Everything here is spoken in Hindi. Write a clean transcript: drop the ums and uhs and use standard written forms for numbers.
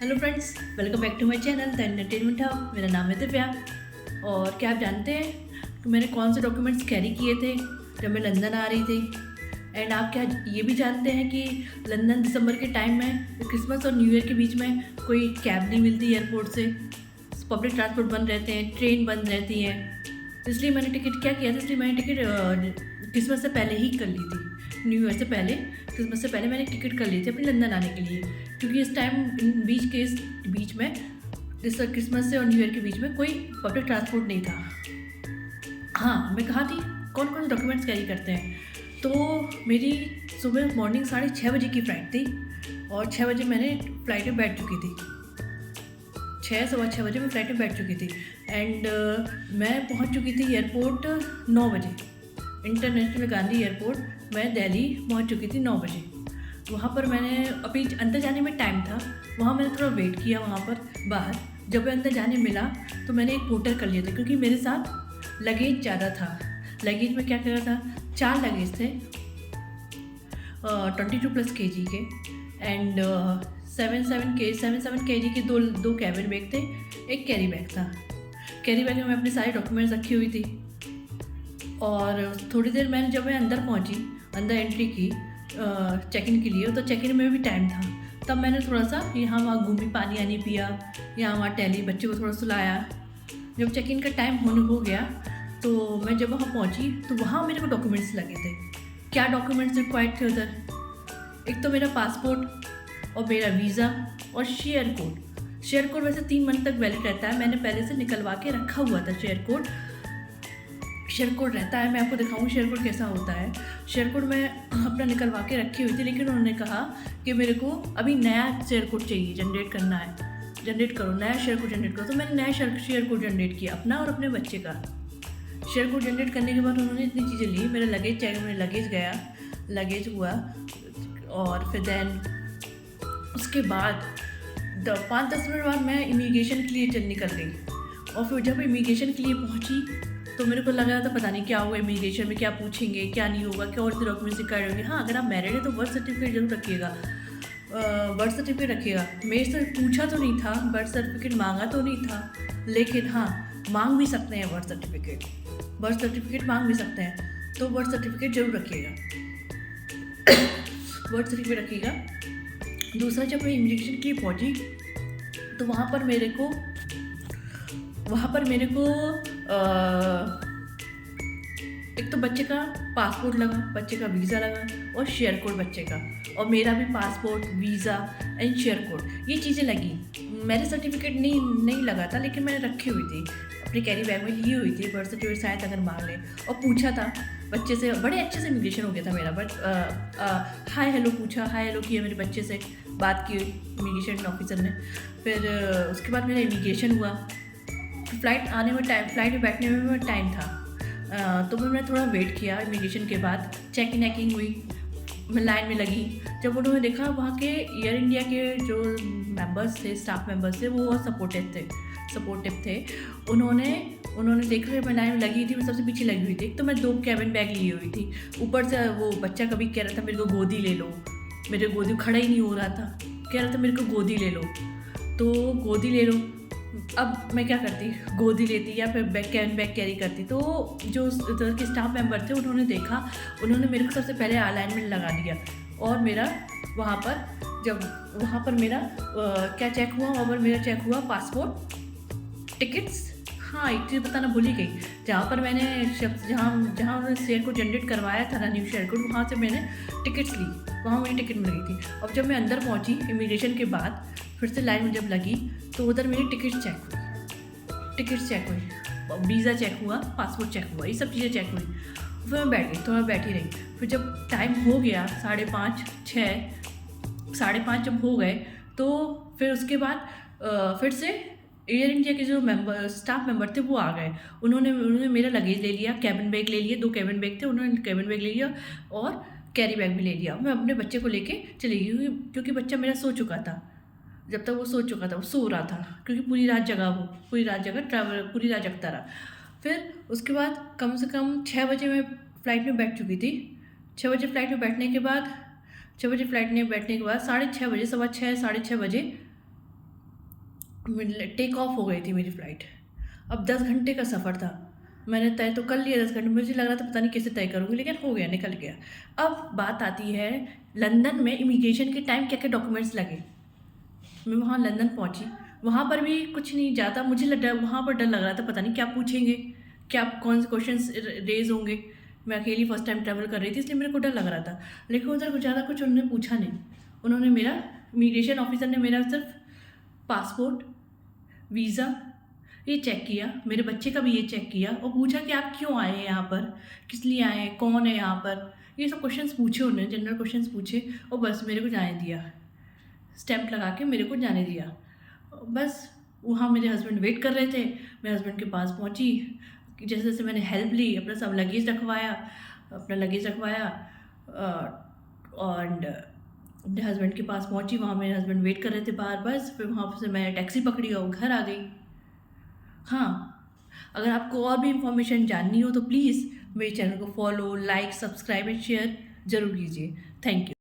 Hello friends, welcome back to my channel the entertainment hub. मेरा नाम है दिव्या। और क्या आप जानते हैं कि मैंने कौन से डॉक्यूमेंट्स कैरी किए थे जब मैं लंदन आ रही थी। एंड आप क्या ये भी जानते हैं कि लंदन दिसंबर के टाइम में क्रिसमस और न्यू ईयर के बीच में कोई कैब नहीं मिलती एयरपोर्ट से, पब्लिक ट्रांसपोर्ट बंद रहते हैं, ट्रेन बंद रहती है। तो इसलिए मैंने टिकट क्या किया था, इसलिए मैंने टिकट क्रिसमस से पहले ही कर ली थी। न्यू ईयर से पहले, क्रिसमस से पहले मैंने टिकट कर ली थी अपनी लंदन आने के लिए, क्योंकि इस टाइम इस बीच में इस क्रिसमस से और न्यू ईयर के बीच में कोई पब्लिक ट्रांसपोर्ट नहीं था। हाँ, मैं कहाँ थी, कौन कौन डॉक्यूमेंट्स कैरी करते हैं। तो मेरी सुबह मॉर्निंग 6:30 की फ़्लाइट थी और 6 बजे मैंने फ़्लाइट में बैठ चुकी थी। 6 सवा 6 बजे मैं फ़्लाइट में बैठ चुकी थी। एंड मैं पहुंच चुकी थी एयरपोर्ट 9 बजे, इंटरनेशनल गांधी एयरपोर्ट। मैं दिल्ली पहुंच चुकी थी 9 बजे। वहाँ पर मैंने अभी अंदर जाने में टाइम था, वहाँ मैंने थोड़ा वेट किया वहाँ पर बाहर। जब मैं अंदर जाने मिला तो मैंने एक पोर्टर कर लिया था, क्योंकि मेरे साथ लगेज ज़्यादा था। लगेज में क्या कर रहा था, 4 लगेज थे 22+ kg के। एंड 7 kg के दो कैबिन बैग थे, एक कैरी बैग था। कैरी बैग में मैं अपने सारे डॉक्यूमेंट्स रखी हुई थी। और थोड़ी देर मैंने जब मैं अंदर पहुंची, अंदर एंट्री की चेक इन के लिए, तो चेक इन में भी टाइम था। तब मैंने थोड़ा सा यहाँ वहाँ घूमी, पानी आनी पिया, यहाँ वहाँ टहली, बच्चे को थोड़ा सुलाया। जब चेक इन का टाइम होने हो गया तो मैं जब वहाँ पहुँची तो वहाँ मेरे को डॉक्यूमेंट्स लगे थे। क्या डॉक्यूमेंट्स रिक्वायर्ड थे उधर, एक तो मेरा पासपोर्ट और मेरा वीज़ा और शेयर कोड। शेयर कोड वैसे 3 मंथ तक वैलिड रहता है, मैंने पहले से निकलवा के रखा हुआ था। शेयर कोड रहता है, मैं आपको दिखाऊंगी शेयर कोड कैसा होता है। शेयर कोड मैं अपना निकलवा के रखी हुई थी, लेकिन उन्होंने कहा कि मेरे को अभी नया शेयर कोड चाहिए, जनरेट करना है, जनरेट करो, नया शेयर कोड जनरेट करो। तो मैंने नया शेयर कोड जनरेट किया, अपना और अपने बच्चे का। शेयर कोड जनरेट करने के बाद उन्होंने इतनी चीज़ें ली, मेरा लगेज चेक, मेरा लगेज गया, लगेज हुआ। और फिर देन उसके बाद 5-10 मिनट बाद मैं इमिग्रेशन के लिए निकल गई। और फिर जब इमिग्रेशन के लिए पहुंची तो मेरे को लग रहा था पता नहीं क्या होगा, इमिग्रेशन में क्या पूछेंगे, क्या नहीं होगा, क्या और डॉक्यूमेंट्स रिक्वायर्ड होंगे। हाँ, अगर आप मैरिड है तो बर्थ सर्टिफिकेट जरूर रखिएगा, बर्थ सर्टिफिकेट रखिएगा। मेरे से पूछा तो नहीं था, बर्थ सर्टिफिकेट मांगा तो नहीं था, लेकिन हाँ, मांग भी सकते हैं बर्थ सर्टिफिकेट मांग भी सकते हैं, तो बर्थ सर्टिफिकेट जरूर रखिएगा, बर्थ सर्टिफिकेट रखिएगा। दूसरा, जब मैं इमिग्रेशन के लिए पहुँची तो वहाँ पर मेरे को एक तो बच्चे का पासपोर्ट लगा, बच्चे का वीज़ा लगा और शेयर कोड बच्चे का, और मेरा भी passport, visa and share code, ये चीज़ें लगी। मैरिज सर्टिफिकेट नहीं लगा था, लेकिन मैंने रखी हुई थी, अपने कैरी बैग में ली हुई थी। बर्थ सर्टिफिकेट शायद अगर मांग ले। और पूछा था बच्चे से, बड़े अच्छे से इमिग्रेशन हो गया था मेरा। बट हाय हेलो पूछा, हाय हेलो किया, मेरे बच्चे से बात की इमिग्रेशन ऑफिसर ने। फिर उसके बाद मेरा इमिग्रेशन हुआ। फ़्लाइट में बैठने में टाइम था, तो मैं थोड़ा वेट किया। इमिग्रेशन के बाद चेक इन हुई, मैं लाइन में लगी। जब उन्होंने देखा, वहाँ के एयर इंडिया के जो मेंबर्स थे, स्टाफ मेंबर्स थे, वो बहुत सपोर्टिव थे। उन्होंने देखा कि मैं लाइन में लगी थी, मैं सबसे पीछे लगी हुई थी। एक तो मैं 2 कैबिन बैग ली हुई थी, ऊपर से वो बच्चा कभी कह रहा था मेरे को गोदी ले लो, मेरे गोदी खड़ा ही नहीं हो रहा था, कह रहा था मेरे को गोदी ले लो, तो गोदी ले लो। अब मैं क्या करती, गोदी लेती या फिर कैबिन बैग कैरी करती। तो जो उधर के स्टाफ मेंबर थे, उन्होंने देखा, उन्होंने मेरे को सबसे पहले अलाइनमेंट लगा दिया। और मेरा वहाँ पर मेरा क्या चेक हुआ, वहाँ पर मेरा चेक हुआ पासपोर्ट, टिकट्स। हाँ, एक चीज़ बताना भूल ही गई, जहाँ पर मैंने जहाँ उन्होंने शेयर कोड जनरेट करवाया था ना, न्यू शेयर कोड, वहाँ से मैंने टिकट्स ली, वहाँ मेरी टिकट मिल गई थी। अब जब मैं अंदर पहुँची इमिग्रेशन के बाद, फिर से लाइन में जब लगी, तो उधर मेरी टिकट चेक हुई, वीज़ा चेक हुआ, पासपोर्ट चेक हुआ, ये सब चीज़ें चेक हुई। फिर मैं बैठ गई, थोड़ा बैठी रही। फिर जब टाइम हो गया 5:30 जब हो गए, तो फिर उसके बाद फिर से एयर इंडिया के जो स्टाफ मेंबर थे वो आ गए। उन्होंने मेरा लगेज ले लिया, कैबिन बैग ले लिए, 2 कैबिन बैग थे, उन्होंने कैबिन बैग ले लिया और कैरी बैग भी ले लिया। मैं अपने बच्चे को लेके चली गई, क्योंकि बच्चा मेरा सो चुका था। जब तक वो सो रहा था, क्योंकि पूरी रात जगता रहा। फिर उसके बाद कम से कम 6 बजे मैं फ़्लाइट में बैठ चुकी थी। 6 बजे फ़्लाइट में बैठने के बाद 6 बजे 6:30 बजे, 6:30 साढ़े 6 बजे टेक ऑफ हो गई थी मेरी फ़्लाइट। अब 10 घंटे का सफ़र था। मैंने तय तो कर लिया 10 घंटे, मुझे लग रहा था पता नहीं कैसे तय करूँगी, लेकिन हो गया, निकल गया। अब बात आती है लंदन में इमिग्रेशन के टाइम क्या-क्या डॉक्यूमेंट्स लगे। मैं वहाँ लंदन पहुँची, वहाँ पर भी कुछ नहीं ज़्यादा मुझे वहाँ पर डर लग रहा था, पता नहीं क्या पूछेंगे, क्या कौन से क्वेश्चंस रेज़ होंगे। मैं अकेली फर्स्ट टाइम ट्रैवल कर रही थी, इसलिए मेरे को डर लग रहा था। लेकिन उधर कुछ ज़्यादा कुछ उन्होंने पूछा नहीं। उन्होंने मेरा इमिग्रेशन ऑफिसर ने मेरा सिर्फ पासपोर्ट, वीज़ा ये चेक किया, मेरे बच्चे का भी ये चेक किया और पूछा कि आप क्यों आए हैं यहाँ पर, किस लिए आए हैं, कौन है यहाँ पर, ये सब क्वेश्चंस पूछे उन्होंने, जनरल क्वेश्चंस पूछे और बस मेरे को जाने दिया। स्टैम्प लगा के मेरे को जाने दिया। बस वहाँ मेरे हस्बैंड वेट कर रहे थे, मैं हस्बैंड के पास पहुँची, जैसे जैसे मैंने हेल्प ली, अपना सब लगेज रखवाया, और अपने हस्बैंड के पास पहुँची, वहाँ मेरे हस्बैंड वेट कर रहे थे बाहर। बस फिर वहाँ से मैं टैक्सी पकड़ी और घर आ गई। हाँ, अगर आपको और भी इन्फॉर्मेशन जाननी हो तो प्लीज़ मेरे चैनल को follow, like, subscribe and share ज़रूर कीजिए। Thank you.